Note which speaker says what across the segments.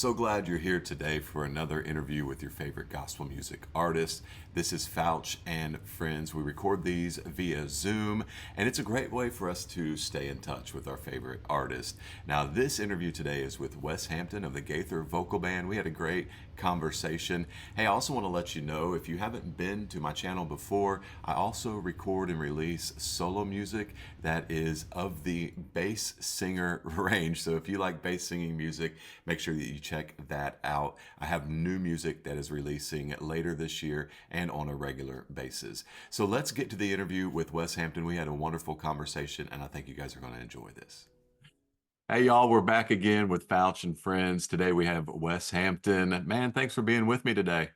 Speaker 1: So glad you're here today for another interview with your favorite gospel music artist. This is Fouch and Friends. We record these via Zoom, and it's a great way for us to stay in touch with our favorite artist. Now, this interview today is with Wes Hampton of the Gaither Vocal Band. We had a great conversation. Hey, I also want to let you know, if you haven't been to my channel before, I also record and release solo music that is of the bass singer range. So if you like bass singing music, make sure that you check that out. I have new music that is releasing later this year and on a regular basis. So let's get to the interview with Wes Hampton. We had a wonderful conversation, and I think you guys are going to enjoy this. Hey, y'all, we're back again with Fouch and Friends. Today we have Wes Hampton. Man, thanks for being with me today.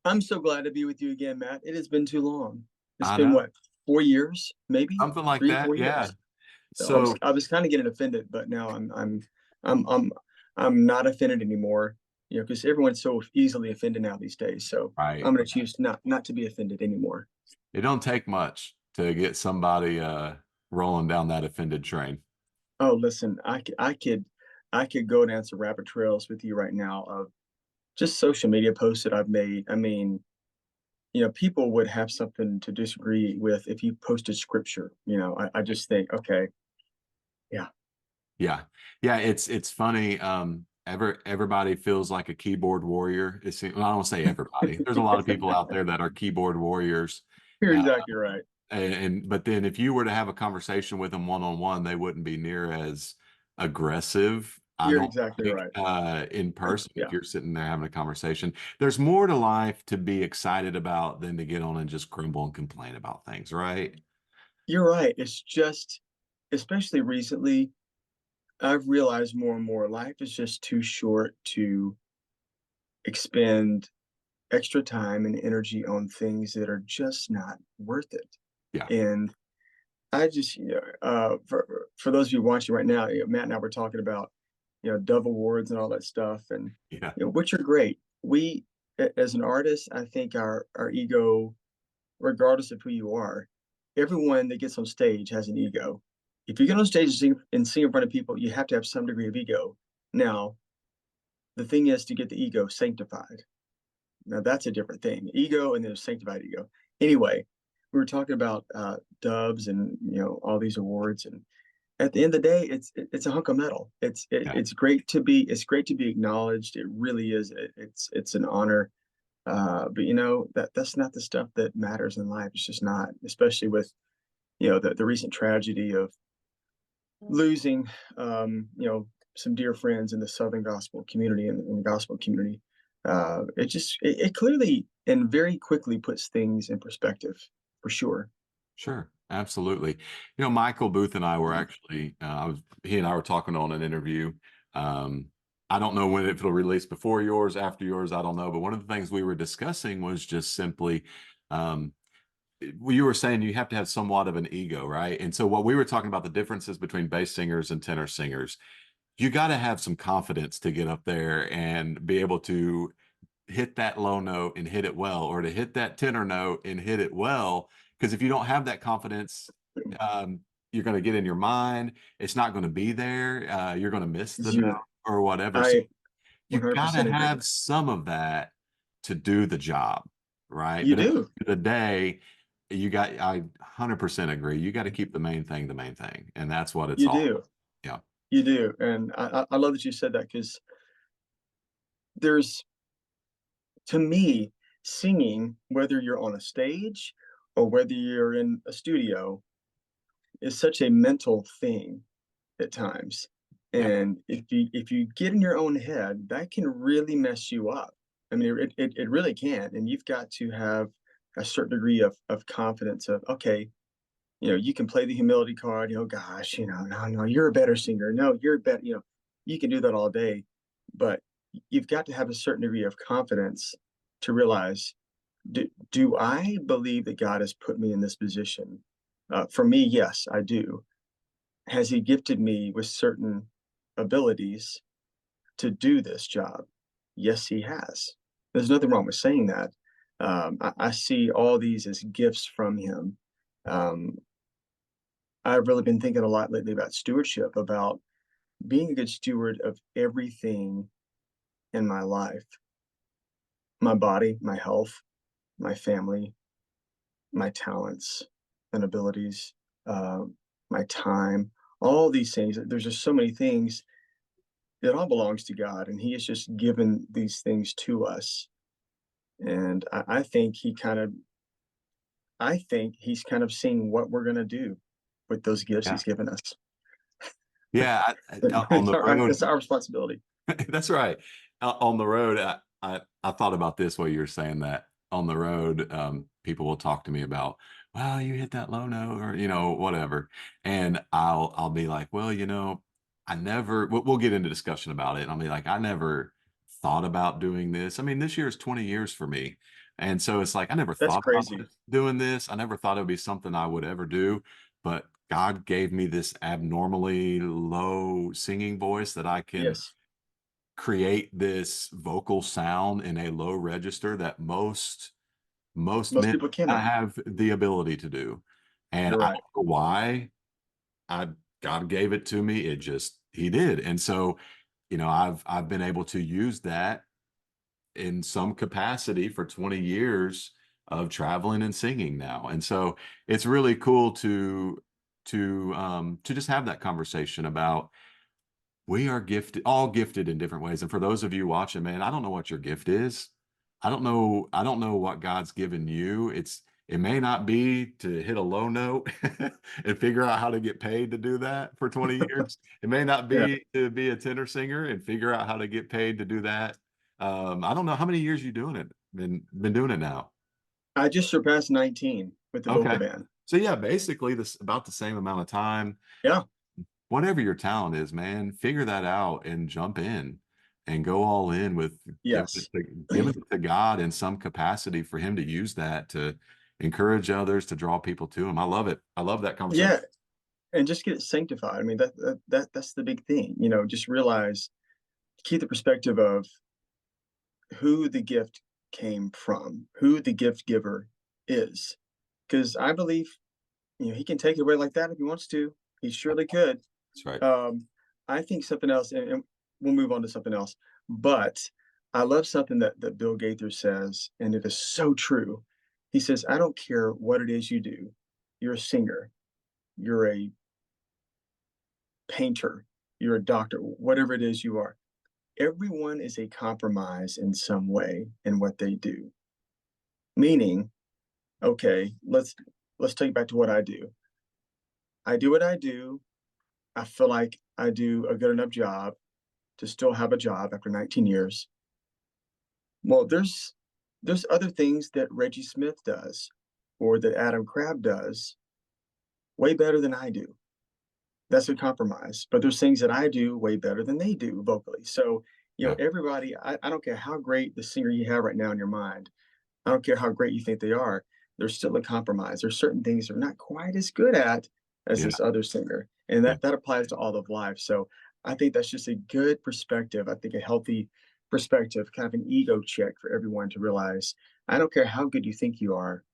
Speaker 2: I'm so glad to be with you again, Matt. It has been too long. It's
Speaker 1: I
Speaker 2: been
Speaker 1: know.
Speaker 2: what, 4 years, maybe
Speaker 1: Something like
Speaker 2: three or
Speaker 1: that.
Speaker 2: four
Speaker 1: Yeah.
Speaker 2: years. So I was
Speaker 1: So,
Speaker 2: I was kind of getting offended, but now I'm I'm I'm not offended anymore. Because everyone's so easily offended now these days. So
Speaker 1: right.
Speaker 2: I'm going to choose not to be offended anymore.
Speaker 1: It don't take much to get somebody rolling down that offended train.
Speaker 2: Oh, listen, I could go down some rabbit trails with you right now of just social media posts that I've made. I mean, people would have something to disagree with if you posted scripture. I just think, okay, yeah,
Speaker 1: Yeah. Yeah, it's funny. Everybody feels like a keyboard warrior. Well, I don't say everybody. There's a lot of people out there that are keyboard warriors.
Speaker 2: you're
Speaker 1: Uh,
Speaker 2: exactly right.
Speaker 1: and but then if you were to have a conversation with them one on one, they wouldn't be near as aggressive. I
Speaker 2: You're
Speaker 1: don't
Speaker 2: exactly
Speaker 1: think
Speaker 2: right.
Speaker 1: in person if
Speaker 2: Yeah,
Speaker 1: you're sitting there having a conversation. There's more to life to be excited about than to get on and just grumble and complain about things, right?
Speaker 2: you're right. It's just, especially recently, I've realized more and more life is just too short to expend extra time and energy on things that are just not worth it.
Speaker 1: Yeah.
Speaker 2: And I just, for those of you watching right now, Matt and I were talking about, Dove Awards and all that stuff, and
Speaker 1: Yeah.
Speaker 2: which are great. As an artist, I think our ego, regardless of who you are, everyone that gets on stage has an ego. If you get on stage and sing in front of people, you have to have some degree of ego. Now, the thing is to get the ego sanctified. Now that's a different thing. Ego and then a sanctified ego. Anyway, we were talking about dubs and all these awards, and at the end of the day, it's a hunk of metal.
Speaker 1: Yeah.
Speaker 2: It's great to be acknowledged. It really is. It's an honor. But that's not the stuff that matters in life. It's just not, especially with the recent tragedy of losing some dear friends in the Southern gospel community and in the gospel community. It clearly and very quickly puts things in perspective, for sure.
Speaker 1: Sure, absolutely. Michael Booth and I were actually, he and I were talking on an interview. Um, I don't know when it'll release, before yours, after yours, I don't know. But one of the things we were discussing was just simply, um, you were saying you have to have somewhat of an ego, right? And so what we were talking about, the differences between bass singers and tenor singers, you got to have some confidence to get up there and be able to hit that low note and hit it well, or to hit that tenor note and hit it well. Because if you don't have that confidence, um, you're going to get in your mind. It's not going to be there. You're going to miss the note
Speaker 2: You,
Speaker 1: or whatever. So
Speaker 2: I
Speaker 1: you got to
Speaker 2: 100% agree.
Speaker 1: have some of that to do the job, right?
Speaker 2: You
Speaker 1: But at the
Speaker 2: do,
Speaker 1: end of the day, I 100% agree. You got to keep the main thing. And that's what it's
Speaker 2: you
Speaker 1: all.
Speaker 2: do,
Speaker 1: Yeah.
Speaker 2: you do, and I love that you said that because there's, to me, singing, whether you're on a stage or whether you're in a studio, is such a mental thing at times.
Speaker 1: Yeah.
Speaker 2: And if you get in your own head, that can really mess you up. I mean, it really can. And you've got to have a certain degree of confidence of, okay, you can play the humility card, gosh, no, no, you're a better singer. No, you're better, you can do that all day. But you've got to have a certain degree of confidence to realize, do I believe that God has put me in this position? For me, yes, I do. Has he gifted me with certain abilities to do this job? Yes, he has. There's nothing wrong with saying that. I see all these as gifts from him. Um, I've really been thinking a lot lately about stewardship, about being a good steward of everything in my life, my body, my health, my family, my talents and abilities, my time, all these things. There's just so many things. It all belongs to God, and He has just given these things to us. And I think He's kind of seeing what we're going to do with those gifts
Speaker 1: Yeah.
Speaker 2: He's given us.
Speaker 1: Yeah. On
Speaker 2: It's
Speaker 1: the road,
Speaker 2: it's our responsibility.
Speaker 1: that's right. On the road, I thought about this while you were saying that. On the road, people will talk to me about, well, you hit that low note, or whatever, and I'll be like, well, I never. We'll get into discussion about it, and I'll be like, I never thought about doing this. I mean, this year is 20 years for me, and so it's like I never
Speaker 2: That's
Speaker 1: thought about
Speaker 2: crazy.
Speaker 1: doing this. I never thought it would be something I would ever do, but God gave me this abnormally low singing voice that I can
Speaker 2: Yes,
Speaker 1: create this vocal sound in a low register that most
Speaker 2: most
Speaker 1: men
Speaker 2: people
Speaker 1: I
Speaker 2: cannot.
Speaker 1: have the ability to do. And
Speaker 2: You're
Speaker 1: I
Speaker 2: right.
Speaker 1: don't know why. I God gave it to me. It just He did. And so, I've been able to use that in some capacity for 20 years of traveling and singing now. And so it's really cool to just have that conversation about we are gifted, all gifted in different ways. And for those of you watching, man, I don't know what your gift is. I don't know what God's given you. It may not be to hit a low note and figure out how to get paid to do that for 20 years. It may not
Speaker 2: Yeah.
Speaker 1: be to be a tenor singer and figure out how to get paid to do that. I don't know how many years you doing it. Been doing it now.
Speaker 2: I just surpassed 19 with the vocal
Speaker 1: Okay.
Speaker 2: band.
Speaker 1: So yeah, basically this about the same amount of time.
Speaker 2: Yeah.
Speaker 1: Whatever your talent is, man, figure that out and jump in and go all in with
Speaker 2: Yes.
Speaker 1: giving it to God in some capacity for Him to use that to encourage others, to draw people to Him. I love it. I love that conversation.
Speaker 2: Yeah, and just get it sanctified. I mean, that's the big thing, just realize, keep the perspective of who the gift came from, who the gift giver is. Because I believe, he can take it away like that if he wants to. He surely could.
Speaker 1: That's right.
Speaker 2: Um, I think something else, and we'll move on to something else. But I love something that Bill Gaither says, and it is so true. He says, "I don't care what it is you do. You're a singer. You're a painter. You're a doctor. Whatever it is you are. Everyone is a compromise in some way in what they do." Meaning, okay, let's take it back to what I do. I do what I do. I feel like I do a good enough job to still have a job after 19 years. Well, there's other things that Reggie Smith does or that Adam Crabb does way better than I do. That's a compromise. But there's things that I do way better than they do vocally. So,
Speaker 1: Yeah.
Speaker 2: everybody, I don't care how great the singer you have right now in your mind. I don't care how great you think they are. There's still a compromise. There's certain things they're not quite as good at as
Speaker 1: Yeah.
Speaker 2: this other singer. And
Speaker 1: Yeah.
Speaker 2: that applies to all of life. So I think that's just a good perspective. I think a healthy perspective, kind of an ego check for everyone to realize I don't care how good you think you are,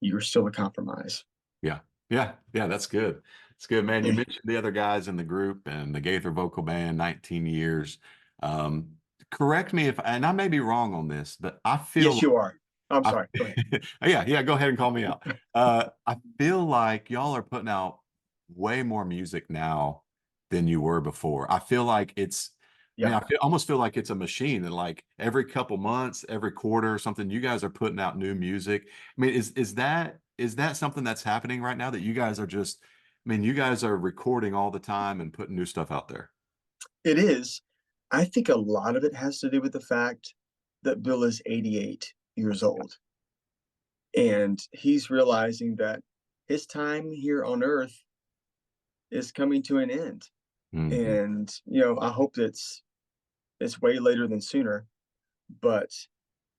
Speaker 2: you're still a compromise.
Speaker 1: Yeah. Yeah. Yeah. That's good. It's good, man. You mentioned the other guys in the group and the Gaither vocal band, 19 years. Um, Correct me if, and I may be wrong on this, but I feel
Speaker 2: Yes, you are. I'm
Speaker 1: I
Speaker 2: sorry. Go ahead.
Speaker 1: yeah, yeah, go ahead and call me out. I feel like y'all are putting out way more music now than you were before. I feel like
Speaker 2: Yeah.
Speaker 1: almost feel like it's a machine and like every couple months, every quarter or something, you guys are putting out new music. I mean, is that something that's happening right now that you guys are just, I mean, you guys are recording all the time and putting new stuff out there.
Speaker 2: It is. I think a lot of it has to do with the fact that Bill is 88 years old. And he's realizing that his time here on earth is coming to an end.
Speaker 1: Mhm.
Speaker 2: And, I hope it's way later than sooner, but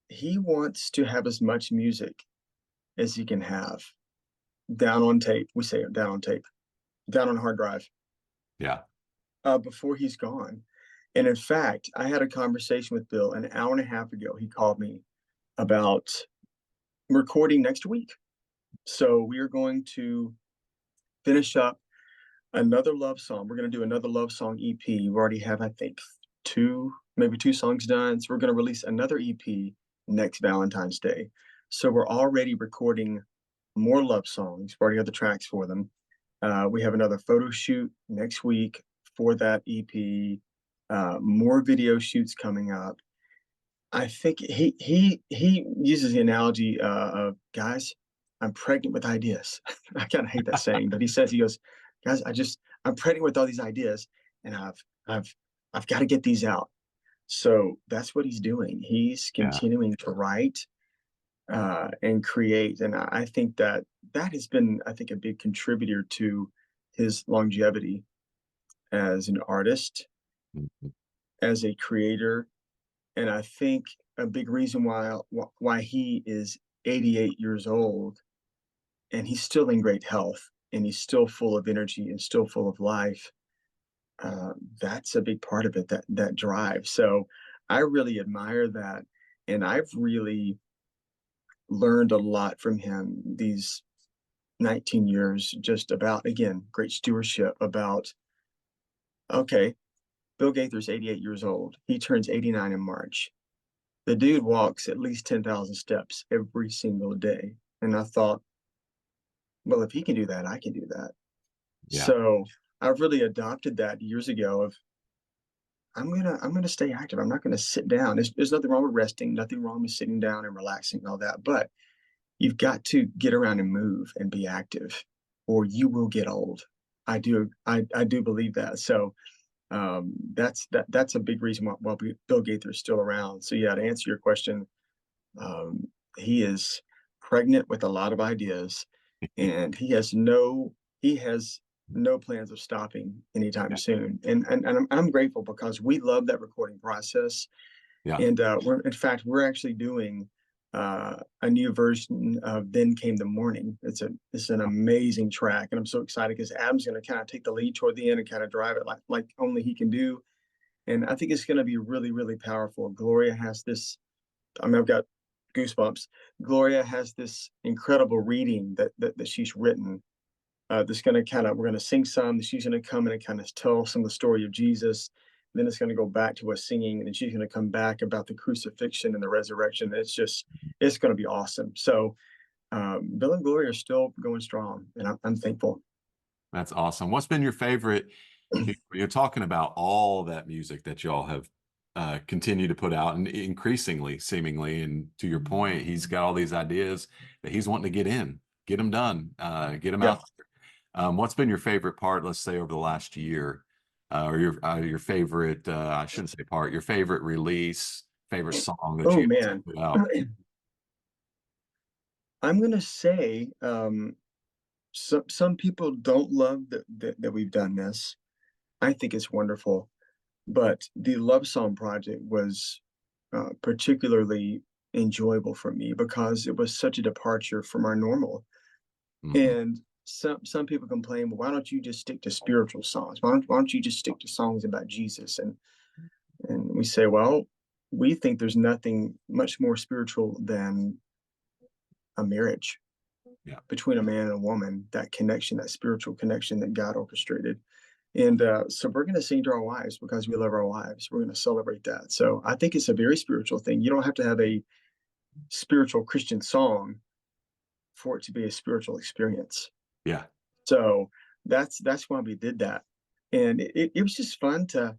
Speaker 2: he wants to have as much music as he can have down on tape. We say down on tape, down on hard drive,
Speaker 1: Yeah.
Speaker 2: before he's gone. And in fact, I had a conversation with Bill an hour and a half ago. He called me about recording next week. So we are going to finish up another love song. We're going to do another love song EP. We already have, I think, two. maybe 2 songs done, so we're gonna release another EP next Valentine's Day. So we're already recording more love songs. We already have the tracks for them. We have another photo shoot next week for that EP, more video shoots coming up. I think he uses the analogy, of, "Guys, I'm pregnant with ideas." I kinda hate that saying, but he goes, "Guys, I'm pregnant with all these ideas, and I've I've gotta get these out." So, that's what he's doing. He's
Speaker 1: Yeah.
Speaker 2: continuing to write, and create, and I think that that has been, I think, a big contributor to his longevity as an artist,
Speaker 1: Mhm.
Speaker 2: as a creator, and I think a big reason why he is 88 years old and he's still in great health and he's still full of energy and still full of life. That's a big part of it, that drive. So I really admire that, and I've really learned a lot from him these 19 years, just about, again, great stewardship. About, okay, Bill Gaither's 88 years old. He turns 89 in March. The dude walks at least 10,000 steps every single day. And I thought, well, if he can do that, I can do that.
Speaker 1: Yeah.
Speaker 2: So I've really adopted that years ago of, I'm gonna stay active. I'm not gonna sit down. There's nothing wrong with resting, nothing wrong with sitting down and relaxing and all that. But you've got to get around and move and be active, or you will get old. I do believe that. So that's a big reason why Bill Gaither is still around. So yeah, to answer your question, um, he is pregnant with a lot of ideas, and he has no plans of stopping anytime
Speaker 1: Yeah.
Speaker 2: soon. And I'm grateful because we love that recording process.
Speaker 1: Yeah.
Speaker 2: And we're actually doing a new version of "Then Came the Morning." It's an amazing track, and I'm so excited because Adam's going to kind of take the lead toward the end and kind of drive it like only he can do. And I think it's going to be really, really powerful. Gloria has this. I mean, I've got goosebumps. Gloria has this incredible reading that she's written. That's going to kind of we're going to sing some. She's going to come in and kind of tell some of the story of Jesus. Then it's going to go back to us singing, and then she's going to come back about the crucifixion and the resurrection. It's going to be awesome. So Bill and Gloria are still going strong, and I'm thankful.
Speaker 1: That's awesome. What's been your favorite? You're talking about all that music that y'all have continued to put out, and increasingly, seemingly, and to your point, he's got all these ideas that he's wanting to get them done, get them
Speaker 2: Yeah.
Speaker 1: out. What's been your favorite part, let's say, over the last year, or your favorite? I shouldn't say part. Your favorite release, favorite song that
Speaker 2: Oh
Speaker 1: you guys
Speaker 2: man,
Speaker 1: have put out.
Speaker 2: I'm gonna say some people don't love that we've done this. I think it's wonderful, but the Love Song project was particularly enjoyable for me because it was such a departure from our normal.
Speaker 1: Hmm.
Speaker 2: And some people complain, well, why don't you just stick to spiritual songs? Why don't you just stick to songs about Jesus? And we say, well, we think there's nothing much more spiritual than a marriage
Speaker 1: Yeah,
Speaker 2: between a man and a woman, that connection, that spiritual connection that God orchestrated. And so we're going to sing to our wives because we love our wives. We're going to celebrate that. So I think it's a very spiritual thing. You don't have to have a spiritual Christian song for it to be a spiritual experience.
Speaker 1: yeah,
Speaker 2: So that's why we did that. And it was just fun to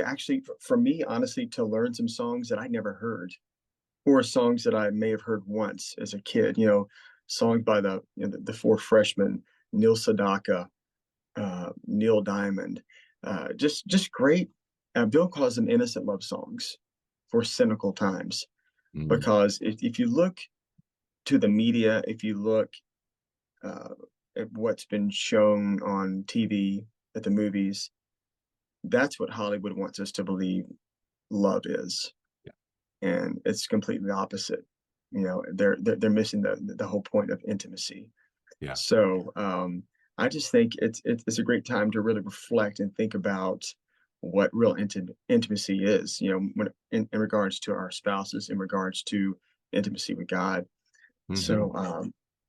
Speaker 2: actually, for me, honestly, to learn some songs that I never heard, or songs that I may have heard once as a kid. Songs by the Four Freshmen, Neil Sedaka, Neil Diamond, just great. Bill calls them innocent love songs for cynical times.
Speaker 1: mhm,
Speaker 2: Because if you look to the media, if you look uh, at what's been shown on TV, at the movies, that's what Hollywood wants us to believe love is,
Speaker 1: yeah,
Speaker 2: and it's completely opposite. They're missing the whole point of intimacy.
Speaker 1: yeah,
Speaker 2: So I just think it's a great time to really reflect and think about what real intimacy is. When in regards to our spouses, in regards to intimacy with God.
Speaker 1: hmm,
Speaker 2: So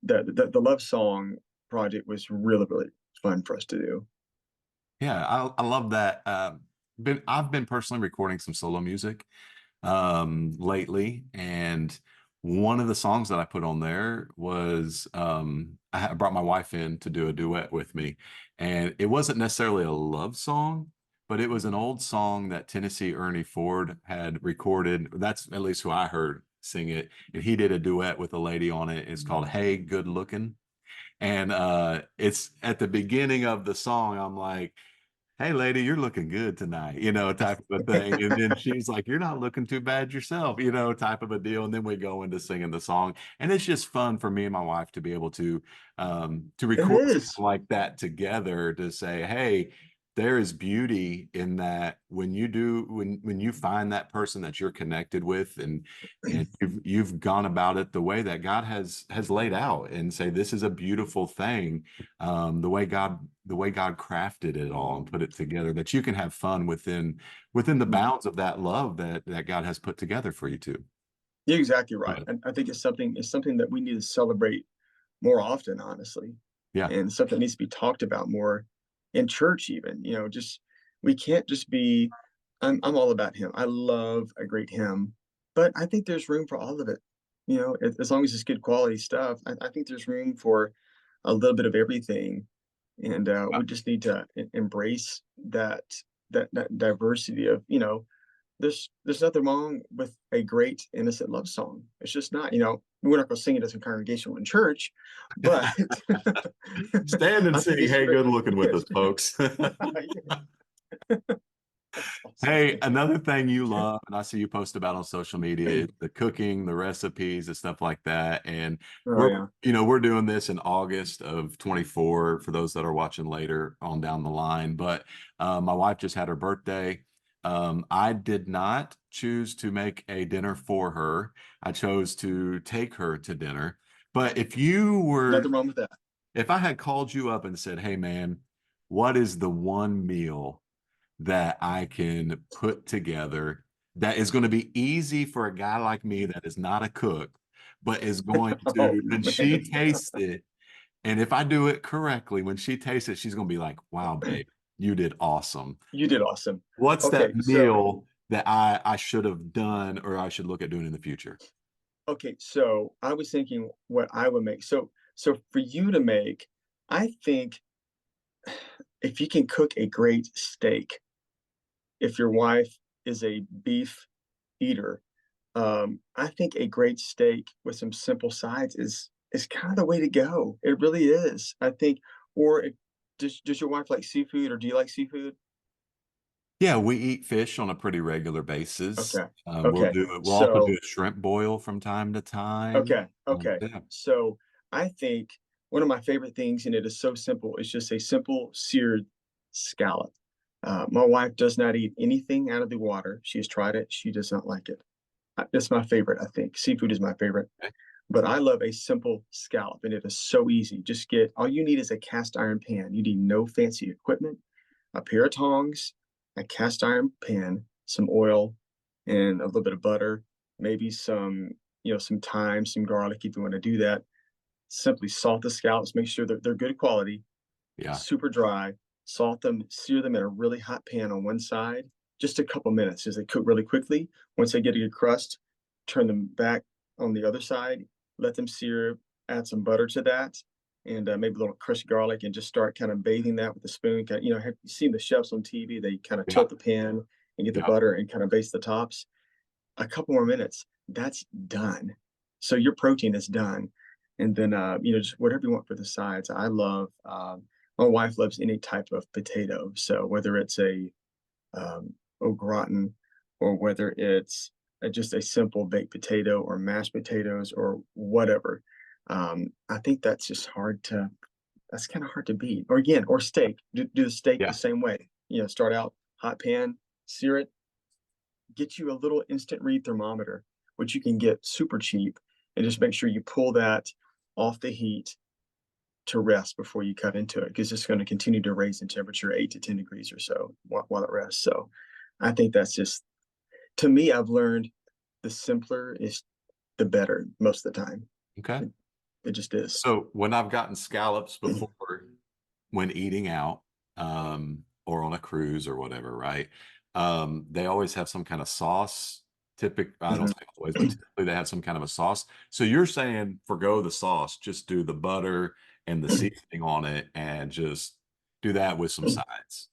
Speaker 2: the love song project was really, really fun for us to do.
Speaker 1: yeah. I love that. I've been personally recording some solo music lately, and one of the songs that I put on there was I brought my wife in to do a duet with me, and it wasn't necessarily a love song, but it was an old song that Tennessee Ernie Ford had recorded. That's at least who I heard sing it, and he did a duet with a lady on it. It's called "Hey Good Looking." And it's at the beginning of the song, I'm like, "Hey lady, you're looking good tonight," type of a thing. And then she's like, "You're not looking too bad yourself," type of a deal. And then we go into singing the song. And it's just fun for me and my wife to be able to
Speaker 2: It
Speaker 1: record
Speaker 2: is.
Speaker 1: something like that together, to say, hey, there is beauty in that when you find that person that you're connected with, and you've gone about it the way that God has laid out, and say this is a beautiful thing, the way God crafted it all and put it together, that you can have fun within the bounds of that love that God has put together for you too.
Speaker 2: You're exactly right.
Speaker 1: Right.
Speaker 2: And I think it's something that we need to celebrate more often, honestly,
Speaker 1: Yeah.
Speaker 2: and something that needs to be talked about more in church even, just we can't just be I'm all about him. I love a great hymn, but I think there's room for all of it. As long as it's good quality stuff, I think there's room for a little bit of everything, and we just need to embrace that diversity of there's nothing wrong with a great innocent love song. It's just not, we're not going to sing it as a congregational in church, but
Speaker 1: Stand and
Speaker 2: I think
Speaker 1: sing
Speaker 2: it's
Speaker 1: "Hey
Speaker 2: great.
Speaker 1: Good Looking" with us, folks.
Speaker 2: That's awesome.
Speaker 1: Hey, another thing you love, and I see you post about on social media, is the cooking, the recipes, and stuff like that. And
Speaker 2: Oh
Speaker 1: we're,
Speaker 2: yeah.
Speaker 1: we're doing this in August of 24 for those that are watching later on down the line. But my wife just had her birthday. I did not choose to make a dinner for her. I chose to take her to dinner. But
Speaker 2: Nothing wrong with that.
Speaker 1: if I had called you up and said, "Hey, man, what is the one meal that I can put together that is going to be easy for a guy like me that is not a cook, but is going
Speaker 2: Oh
Speaker 1: to, when she
Speaker 2: man,
Speaker 1: tastes it, and if I do it correctly, when she tastes it, she's going to be like, wow, babe, you did awesome."
Speaker 2: you did awesome.
Speaker 1: What's that
Speaker 2: Okay, so
Speaker 1: meal that I should have done, or I should look at doing in the future?
Speaker 2: I was thinking what I would make. So for you to make, I think if you can cook a great steak, if your wife is a beef eater, I think a great steak with some simple sides is kind of the way to go. It really is. I think, or does your wife like seafood, or do you like seafood?
Speaker 1: Yeah, we eat fish on a pretty regular basis.
Speaker 2: Okay,
Speaker 1: We'll
Speaker 2: okay.
Speaker 1: do it. We'll also do
Speaker 2: So
Speaker 1: a shrimp boil from time to time.
Speaker 2: okay, okay.
Speaker 1: Yeah,
Speaker 2: So I think one of my favorite things, and it is so simple, is just a simple seared scallop. My wife does not eat anything out of the water. She has tried it. She does not like it. It's my favorite, I think. Seafood is my favorite.
Speaker 1: okay.
Speaker 2: But I love a simple scallop, and it is so easy. Just get all you need is a cast iron pan. You need no fancy equipment, a pair of tongs, a cast iron pan, some oil, and a little bit of butter, maybe some thyme, some garlic if you want to do that. Simply salt the scallops, make sure that they're good quality,
Speaker 1: Yeah,
Speaker 2: super dry. Salt them, sear them in a really hot pan on one side, just a couple minutes as they cook really quickly. Once they get a good crust, turn them back on the other side, let them sear, add some butter to that, and maybe a little crushed garlic, and just start kind of bathing that with a spoon. Have you seen the chefs on TV? They kind of
Speaker 1: yeah,
Speaker 2: tilt the pan and get the
Speaker 1: yeah.
Speaker 2: butter and kind of baste the tops. A couple more minutes, that's done. So your protein is done. And then, just whatever you want for the sides. My wife loves any type of potato. So whether it's au gratin, or whether it's just a simple baked potato or mashed potatoes or whatever. I think that's kind of hard to beat. Or again, or steak. Do the steak the
Speaker 1: Yeah.
Speaker 2: same way. Start out hot pan, sear it, get you a little instant read thermometer, which you can get super cheap, and just make sure you pull that off the heat to rest before you cut into it, because it's going to continue to raise in temperature 8 to 10 degrees or so while it rests. So I think that's just, to me, I've learned the simpler is the better most of the time.
Speaker 1: Okay.
Speaker 2: It just is.
Speaker 1: So when I've gotten scallops before, when eating out, or on a cruise or whatever, right? they always have some kind of sauce. I don't
Speaker 2: Mhm.
Speaker 1: say always, but typically they have some kind of a sauce. So you're saying forgo the sauce, just do the butter and the seasoning on it, and just do that with some sides.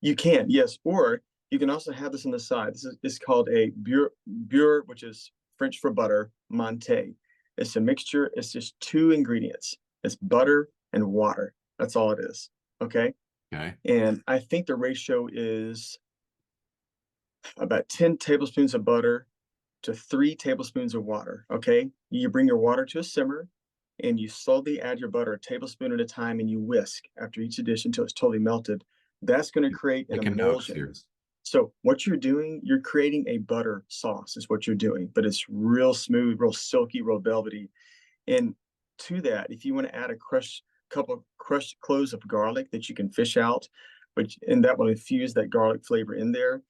Speaker 2: You can, yes, or you can also have this on the side. This is called a beurre, which is French for butter, Monte. It's a mixture. It's just two ingredients. It's butter and water. That's all it is. Okay.
Speaker 1: Okay.
Speaker 2: And I think the ratio is about 10 tablespoons of butter to 3 tablespoons of water. Okay. You bring your water to a simmer and you slowly add your butter a tablespoon at a time and you whisk after each dish until it's totally melted. That's going to create an
Speaker 1: Taking notes
Speaker 2: emulsion.
Speaker 1: here.
Speaker 2: So what you're doing, you're creating a butter sauce is what you're doing, but it's real smooth, real silky, real velvety. And to that, if you want to add a couple of crushed cloves of garlic that you can fish out, and that will infuse that garlic flavor in there.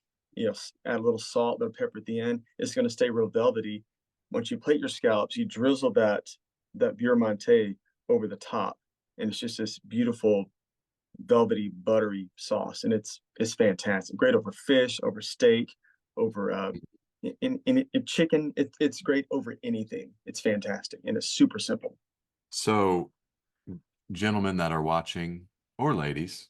Speaker 2: Add a little salt, a little pepper at the end. It's going to stay real velvety. Once you plate your scallops, you drizzle that beurre monte over the top, and it's just this beautiful velvety, buttery sauce, and it's fantastic. Great over fish, over steak, over in chicken. It's great over anything. It's fantastic, and it's super simple.
Speaker 1: So, gentlemen that are watching, or ladies,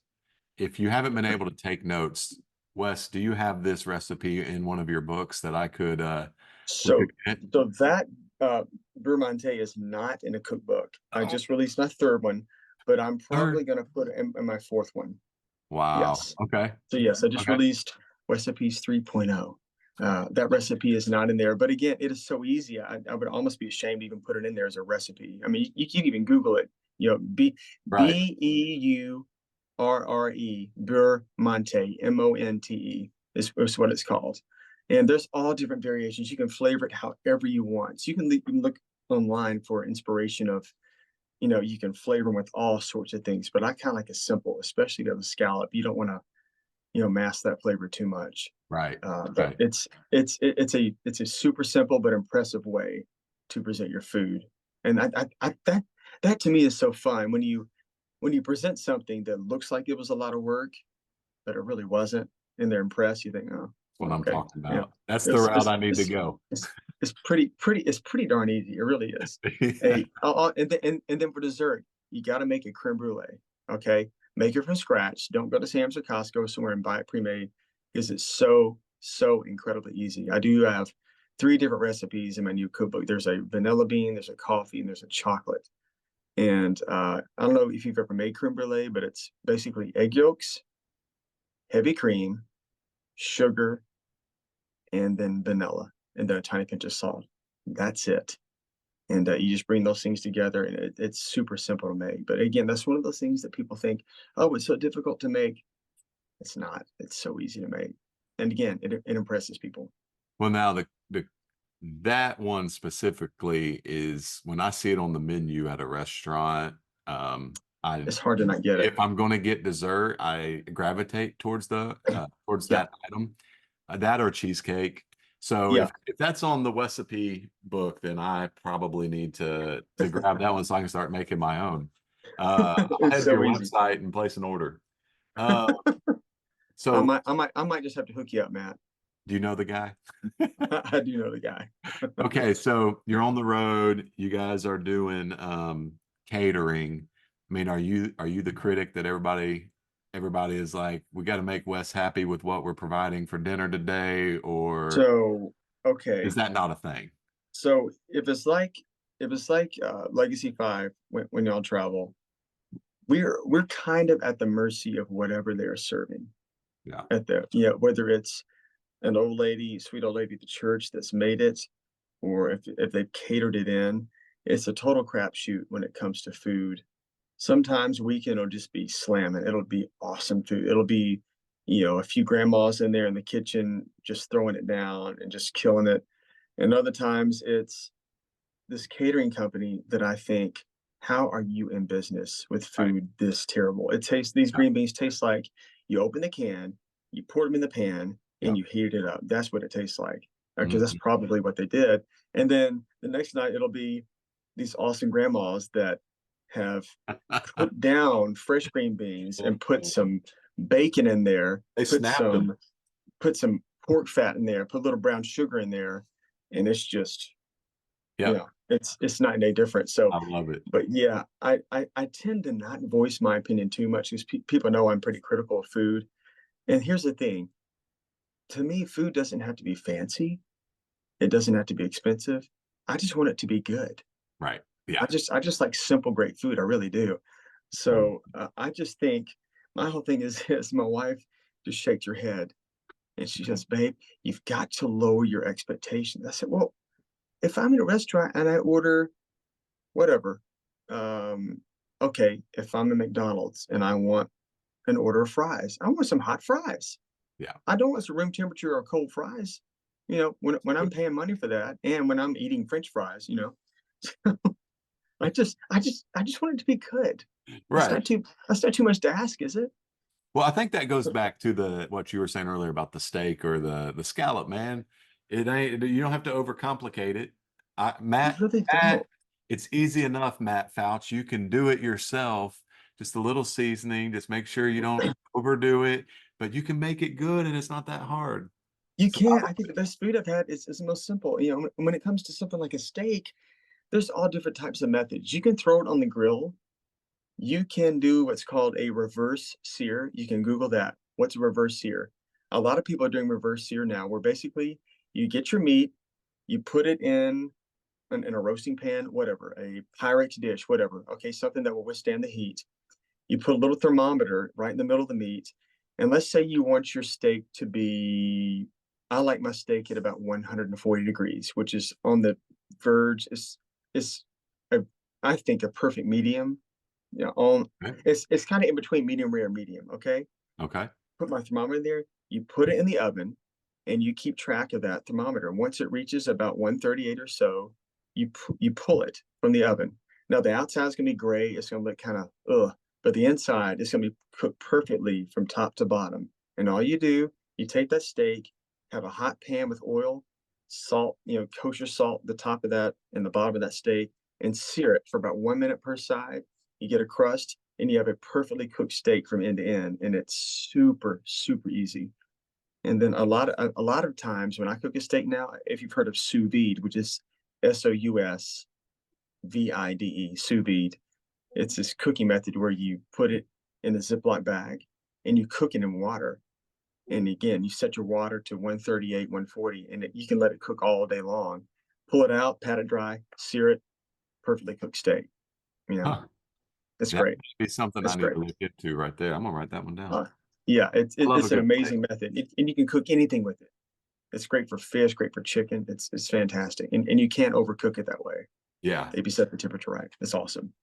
Speaker 1: if you haven't been able to take notes, Wes, do you have this recipe in one of your books that I could we could
Speaker 2: So,
Speaker 1: get?
Speaker 2: that uh, beurre monte is not in a cookbook. I
Speaker 1: Oh,
Speaker 2: just released my third one, but I'm
Speaker 1: third.
Speaker 2: probably going to put it in my fourth one.
Speaker 1: Wow.
Speaker 2: Yes.
Speaker 1: Okay.
Speaker 2: So yes, I just
Speaker 1: Okay.
Speaker 2: released Recipes 3.0. That recipe is not in there, but again, it is so easy. I would almost be ashamed to even put it in there as a recipe. I mean, you can even Google it.
Speaker 1: Right.
Speaker 2: Beurre Beurre Monte Monte is what it's called. And there's all different variations. You can flavor it however you want. So you can look online for inspiration of you can flavor them with all sorts of things. But I kind of like it simple, especially to the scallop. You don't want to mask that flavor too much.
Speaker 1: Right.
Speaker 2: But
Speaker 1: Right.
Speaker 2: it's a super simple but impressive way to present your food, and that to me is so fun when you present something that looks like it was a lot of work, but it really wasn't, and they're impressed. You think, oh,
Speaker 1: What I'm
Speaker 2: okay,
Speaker 1: talking
Speaker 2: yeah,
Speaker 1: about. That's the
Speaker 2: it's
Speaker 1: route
Speaker 2: it's
Speaker 1: I need to
Speaker 2: it's
Speaker 1: go.
Speaker 2: it's pretty darn easy. It really is. And then for dessert, you got to make a creme brulee. Okay, make it from scratch. Don't go to Sam's or Costco somewhere and buy it pre-made because it's so incredibly easy. I do have three different recipes in my new cookbook. There's a vanilla bean, there's a coffee, and there's a chocolate. And I don't know if you've ever made creme brulee, but it's basically egg yolks, heavy cream, sugar, and then vanilla, and then a tiny pinch of salt. That's it. And you just bring those things together, and it's super simple to make. But again, that's one of those things that people think, oh, it's so difficult to make. It's not. It's so easy to make. And again, it impresses people.
Speaker 1: Well, now the that one specifically is when I see it on the menu at a restaurant, I
Speaker 2: It's hard to not get it.
Speaker 1: if I'm going to get dessert, I gravitate towards
Speaker 2: Yeah,
Speaker 1: that item, that or cheesecake. So
Speaker 2: yeah.
Speaker 1: if that's on the recipe book, then I probably need to grab that one so I can start making my own. I'll
Speaker 2: It's
Speaker 1: head to your
Speaker 2: so easy.
Speaker 1: website and place an order. Uh,
Speaker 2: I
Speaker 1: so
Speaker 2: might, I might, I might just have to hook you up, Matt.
Speaker 1: do you know the guy?
Speaker 2: I do know the guy.
Speaker 1: Okay, so you're on the road. You guys are doing catering. I mean, are you the critic that everybody is like, we got to make Wes happy with what we're providing for dinner today, or
Speaker 2: So,
Speaker 1: is
Speaker 2: okay.
Speaker 1: that not a thing?
Speaker 2: So if it's like Legacy 5 when y'all travel, we're kind of at the mercy of whatever they're serving
Speaker 1: Yeah.
Speaker 2: whether it's an old lady, sweet old lady at the church that's made it, or if they've catered it in. It's a total crapshoot when it comes to food. Sometimes weekend will just be slamming. It'll be awesome food. It'll be, a few grandmas in there in the kitchen just throwing it down and just killing it. And other times it's this catering company that I think, how are you in business with
Speaker 1: Right.
Speaker 2: food this terrible? These
Speaker 1: Yeah.
Speaker 2: green beans taste like you open the can, you pour them in the pan, and
Speaker 1: Yep.
Speaker 2: you heat it up. That's what it tastes like. Because that's
Speaker 1: Mhm.
Speaker 2: probably what they did. And then the next night it'll be these awesome grandmas that have put down fresh green beans and put some bacon in there,
Speaker 1: They
Speaker 2: put
Speaker 1: snapped them.
Speaker 2: some put some pork fat in there, put a little brown sugar in there, and it's just,
Speaker 1: Yep.
Speaker 2: it's night and day different. So,
Speaker 1: I love it.
Speaker 2: but yeah, I tend to not voice my opinion too much because people know I'm pretty critical of food. And here's the thing: to me, food doesn't have to be fancy. It doesn't have to be expensive. I just want it to be good.
Speaker 1: Right. Yeah.
Speaker 2: I just like simple, great food. I really do.
Speaker 1: Um,
Speaker 2: So I just think my whole thing is this: my wife just shakes her head and she says, "Babe, you've got to lower your expectations." I said, "Well, if I'm in a restaurant and I order whatever, um, okay, if I'm at McDonald's and I want an order of fries, I want some hot fries.
Speaker 1: yeah.
Speaker 2: I don't want some room temperature or cold fries. When I'm paying money for that and when I'm eating French fries, I just want it to be good. That's
Speaker 1: Right.
Speaker 2: not too that's not too much to ask, is it?
Speaker 1: Well, I think that goes back to the what you were saying earlier about the steak or the scallop, man. It ain't you don't have to overcomplicate it. I,
Speaker 2: You
Speaker 1: Matt,
Speaker 2: really
Speaker 1: Matt,
Speaker 2: don't.
Speaker 1: it's easy enough, Matt Fouch. You can do it yourself. Just a little seasoning. Just make sure you don't overdo it, but you can make it good, and it's not that hard.
Speaker 2: You
Speaker 1: So,
Speaker 2: can't. I think the best food I've had is the most simple. When it comes to something like a steak, there's all different types of methods. You can throw it on the grill. You can do what's called a reverse sear. You can Google that. What's a reverse sear? A lot of people are doing reverse sear now, where basically you get your meat, you put it in a roasting pan, whatever, a Pyrex dish, whatever. Okay, something that will withstand the heat. You put a little thermometer right in the middle of the meat, and let's say you want your steak to be. I like my steak at about 140 degrees, which is on the verge. Is a, I think a perfect medium. On
Speaker 1: okay.
Speaker 2: it's kind of in between medium rare and medium. Okay,
Speaker 1: Okay.
Speaker 2: put my thermometer there. You put it in the oven, and you keep track of that thermometer. Once it reaches about 138 or so, you pull it from the oven. Now the outside is gonna be gray. It's gonna look kind of ugh, but the inside is gonna be cooked perfectly from top to bottom. And all you do, you take that steak, have a hot pan with oil, salt, kosher salt, the top of that and the bottom of that steak, and sear it for about 1 minute per side. You get a crust, and you have a perfectly cooked steak from end to end, and it's super, super easy. And then a lot of times when I cook a steak now, if you've heard of sous vide, which is SOUSVIDE, sous vide, it's this cooking method where you put it in a Ziploc bag and you cook it in water. And again, you set your water to 138, 140, and you can let it cook all day long. Pull it out, pat it dry, sear it, perfectly cooked steak. You know,
Speaker 1: Huh.
Speaker 2: it's
Speaker 1: That
Speaker 2: great.
Speaker 1: should be something I
Speaker 2: It's
Speaker 1: need
Speaker 2: great.
Speaker 1: to look into right there. I'm gonna write that one down.
Speaker 2: Uh, yeah,
Speaker 1: I love a
Speaker 2: it's an
Speaker 1: good steak.
Speaker 2: amazing method, and you can cook anything with it. It's great for fish, great for chicken. It's fantastic, and you can't overcook it that way.
Speaker 1: Yeah.
Speaker 2: If you set the temperature right, it's awesome.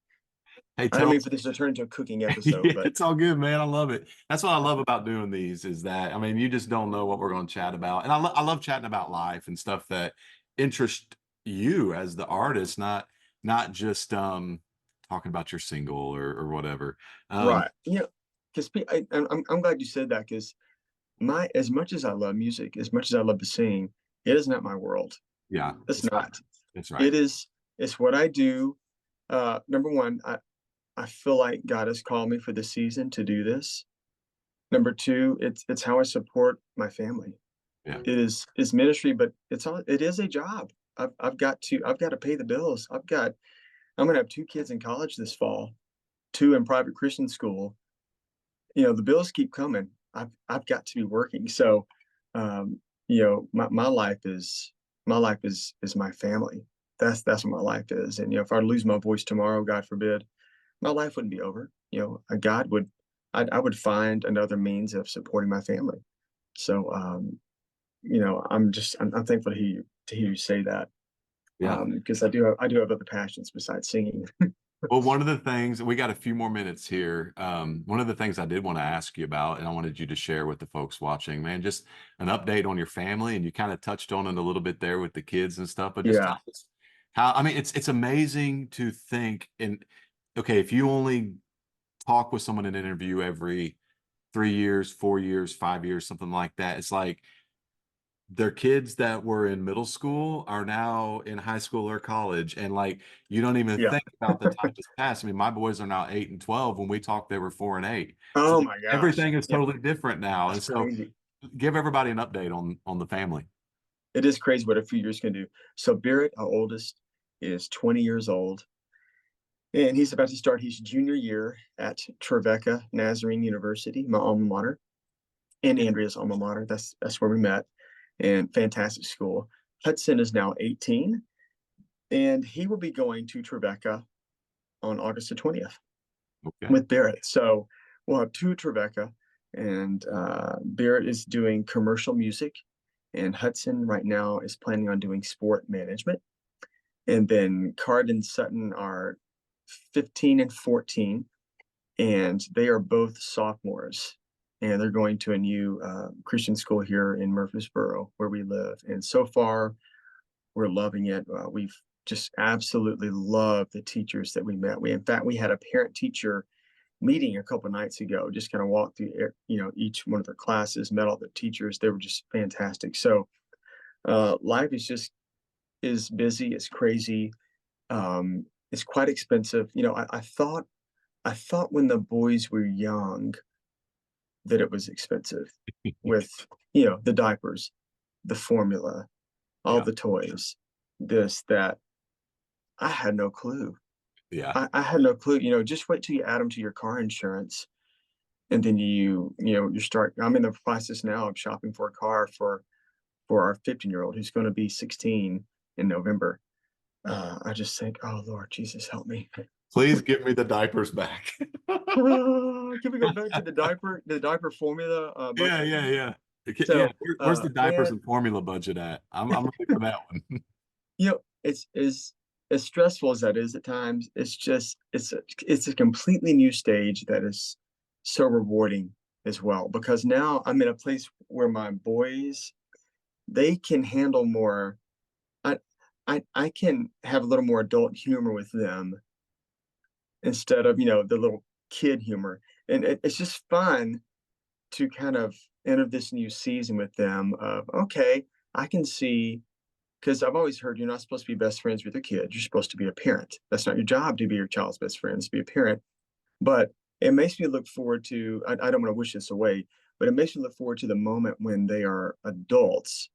Speaker 1: Hey,
Speaker 2: I don't
Speaker 1: tell
Speaker 2: mean for this to turn into a cooking episode,
Speaker 1: yeah,
Speaker 2: but
Speaker 1: it's all good, man. I love it. That's what I love about doing these is that I mean, you just don't know what we're going to chat about, and I love chatting about life and stuff that interest you as the artist, not just talking about your single or whatever.
Speaker 2: right, because I'm glad you said that because my as much as I love music, as much as I love to sing, it is not my world.
Speaker 1: Yeah,
Speaker 2: It's not.
Speaker 1: it's right.
Speaker 2: It is. It's what I do. Number one, I feel like God has called me for this season to do this. Number two, it's how I support my family.
Speaker 1: Yeah.
Speaker 2: Is ministry, but it is a job. I've got to pay the bills. I'm gonna have two kids in college this fall, two in private Christian school. The bills keep coming. I've got to be working. So, my life is my family. That's what my life is. And if I lose my voice tomorrow, God forbid, my life wouldn't be over. God would I would find another means of supporting my family. So, I'm thankful to hear you say that,
Speaker 1: Yeah.
Speaker 2: because I do have other passions besides singing.
Speaker 1: Well, one of the things we got a few more minutes here. One of the things I did want to ask you about, and I wanted you to share with the folks watching, man, just an update on your family, and you kind of touched on it a little bit there with the kids and stuff. But just
Speaker 2: Yeah,
Speaker 1: tell us how. I mean, it's amazing to think. And okay, if you only talk with someone in an interview every 3 years, 4 years, 5 years, something like that, it's like their kids that were in middle school are now in high school or college, and like you don't even
Speaker 2: yeah.
Speaker 1: think about the time that's passed. I mean, my boys are now 8 and 12. When we talked, they were 4 and 8. So
Speaker 2: Oh
Speaker 1: like,
Speaker 2: my gosh.
Speaker 1: everything is
Speaker 2: Yeah,
Speaker 1: totally different now,
Speaker 2: that's
Speaker 1: and so
Speaker 2: crazy.
Speaker 1: Give everybody an update on the family.
Speaker 2: It is crazy what a few years can do. So Barrett, our oldest, is 20 years old, and he's about to start his junior year at Trevecca Nazarene University, my alma mater, and Andrea's alma mater. That's where we met, and fantastic school. Hudson is now 18, and he will be going to Trevecca on August the 20th
Speaker 1: Okay.
Speaker 2: with Barrett. So we'll have two at Trevecca, and Barrett is doing commercial music, and Hudson right now is planning on doing sport management. And then Card and Sutton are 15 and 14, and they are both sophomores. And they're going to a new Christian school here in Murfreesboro, where we live. And so far, we're loving it. We've just absolutely loved the teachers that we met. In fact, we had a parent-teacher meeting a couple of nights ago. Just kind of walked through, each one of their classes, met all the teachers. They were just fantastic. So life is busy. It's crazy. It's quite expensive. I thought when the boys were young that it was expensive with, the diapers, the formula, all
Speaker 1: Yeah.
Speaker 2: the toys, this, that. I had no clue.
Speaker 1: Yeah.
Speaker 2: I had no clue. Just wait till you add them to your car insurance. And then I'm in the process now of shopping for a car for our 15-year-old who's going to be 16 in November. I just think, oh Lord Jesus, help me.
Speaker 1: Please give me the diapers back.
Speaker 2: Can we go back to the diaper formula
Speaker 1: Yeah,
Speaker 2: budget?
Speaker 1: yeah, yeah. Yeah,
Speaker 2: So,
Speaker 1: where's the diapers
Speaker 2: man,
Speaker 1: and formula budget at? I'm ready for that one.
Speaker 2: it's as stressful as that is at times. It's a completely new stage that is so rewarding as well, because now I'm in a place where my boys, they can handle more. I I can have a little more adult humor with them instead of, the little kid humor. And it's just fun to kind of enter this new season with them of, okay, I can see, because I've always heard you're not supposed to be best friends with your kid. You're supposed to be a parent. That's not your job to be your child's best friend, to be a parent. But it makes me look forward to, I don't want to wish this away, but it makes me look forward to the moment when they are adults,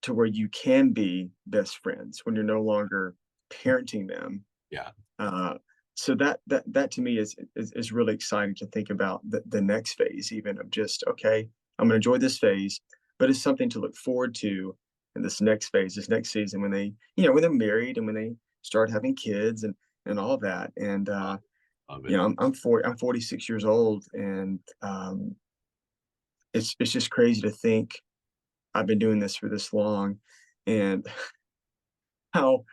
Speaker 2: to where you can be best friends when you're no longer parenting them.
Speaker 1: Yeah.
Speaker 2: Uh, so that to me is really exciting to think about the next phase, even of just, okay, I'm going to enjoy this phase, but it's something to look forward to in this next phase, this next season, when when they're married and when they start having kids and all that. And
Speaker 1: Love it.
Speaker 2: I'm 46 years old, and it's just crazy to think I've been doing this for this long, and how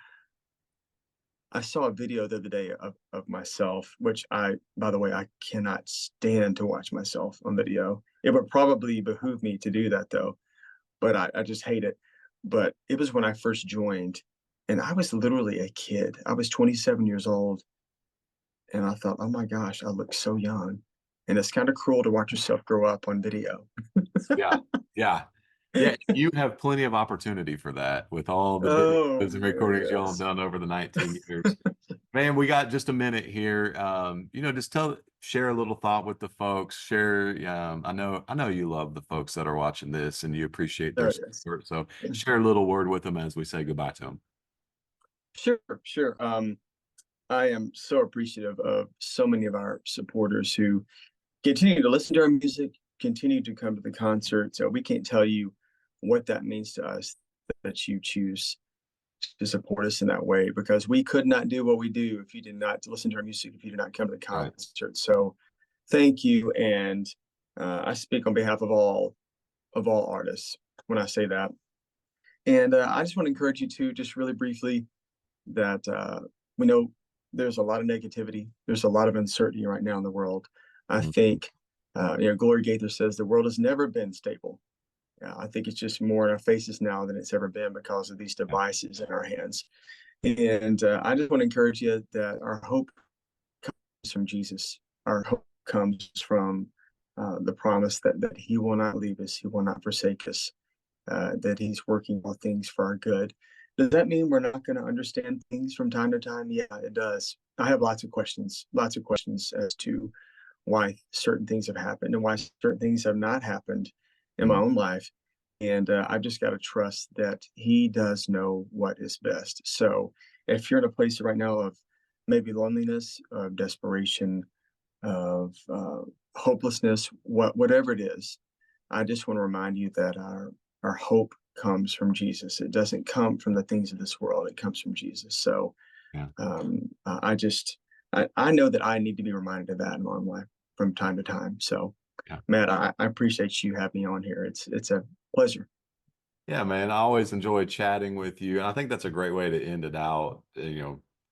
Speaker 2: I saw a video the other day of myself, which by the way, I cannot stand to watch myself on video. It would probably behoove me to do that though, but I just hate it. But it was when I first joined, and I was literally a kid. I was 27 years old, and I thought, oh my gosh, I look so young. And it's kind of cruel to watch yourself grow up on video.
Speaker 1: Yeah. Yeah. Yeah. You have plenty of opportunity for that with all the
Speaker 2: Oh
Speaker 1: videos and
Speaker 2: man,
Speaker 1: recordings y'all have
Speaker 2: yes.
Speaker 1: done over the 19 years. Man, we got just a minute here. Just share a little thought with the folks. Share. I know you love the folks that are watching this, and you appreciate their
Speaker 2: Oh yes.
Speaker 1: support. So share a little word with them as we say goodbye to them.
Speaker 2: Sure, sure. I am so appreciative of so many of our supporters who continue to listen to our music, continue to come to the concerts. So we can't tell you what that means to us, that you choose to support us in that way, because we could not do what we do if you did not listen to our music, if you did not come to the
Speaker 1: All right.
Speaker 2: concert. So thank you, and I speak on behalf of all artists when I say that. And I just want to encourage you to just really briefly that we know there's a lot of negativity, there's a lot of uncertainty right now in the world. I
Speaker 1: Mhm.
Speaker 2: think, Gloria Gaither says the world has never been stable. I think it's just more in our faces now than it's ever been because of these
Speaker 1: Yeah.
Speaker 2: devices in our hands. And I just want to encourage you that our hope comes from Jesus. Our hope comes from the promise that He will not leave us, He will not forsake us, that He's working all things for our good. Does that mean we're not going to understand things from time to time? Yeah, it does. I have lots of questions as to why certain things have happened and why certain things have not happened. in my own life, and I've just got to trust that He does know what is best. So if you're in a place right now of maybe loneliness, of desperation, of hopelessness, whatever it is, I just want to remind you that our hope comes from Jesus. It doesn't come from the things of this world. It comes from Jesus. So
Speaker 1: Yeah.
Speaker 2: I just I know that I need to be reminded of that in my own life from time to time. So
Speaker 1: Yeah.
Speaker 2: Matt, I appreciate you having me on here. It's a pleasure.
Speaker 1: Yeah, man. I always enjoy chatting with you. And I think that's a great way to end it out.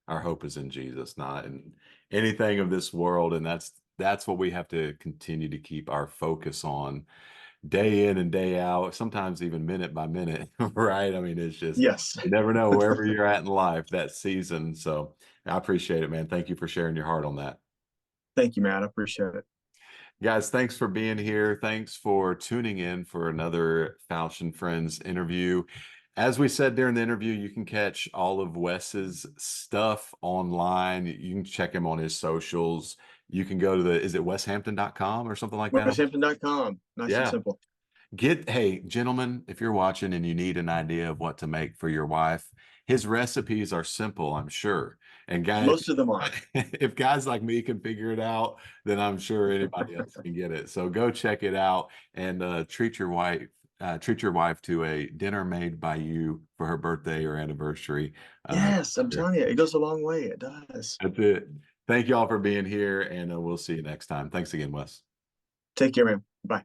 Speaker 1: Our hope is in Jesus, not in anything of this world. And that's what we have to continue to keep our focus on day in and day out, sometimes even minute by minute, right? I mean, it's just
Speaker 2: Yes.
Speaker 1: you never know wherever you're at in life that season. So I appreciate it, man. Thank you for sharing your heart on that.
Speaker 2: Thank you, Matt. I appreciate it.
Speaker 1: Guys, thanks for being here. Thanks for tuning in for another Fouch and Friends interview. As we said during the interview, you can catch all of Wes's stuff online. You can check him on his socials. You can go to is it weshampton.com or something like that?
Speaker 2: WesHampton.com. Nice and
Speaker 1: Yeah.
Speaker 2: simple.
Speaker 1: Hey, gentlemen, if you're watching and you need an idea of what to make for your wife, his recipes are simple, I'm sure. And guys,
Speaker 2: Most of them are.
Speaker 1: if guys like me can figure it out, then I'm sure anybody else can get it. So go check it out and treat your wife to a dinner made by you for her birthday or anniversary. Uh,
Speaker 2: Yes, I'm telling you, it goes a long way. It does.
Speaker 1: that's it. Thank you all for being here, and we'll see you next time. Thanks again, Wes.
Speaker 2: Take care, man. Bye.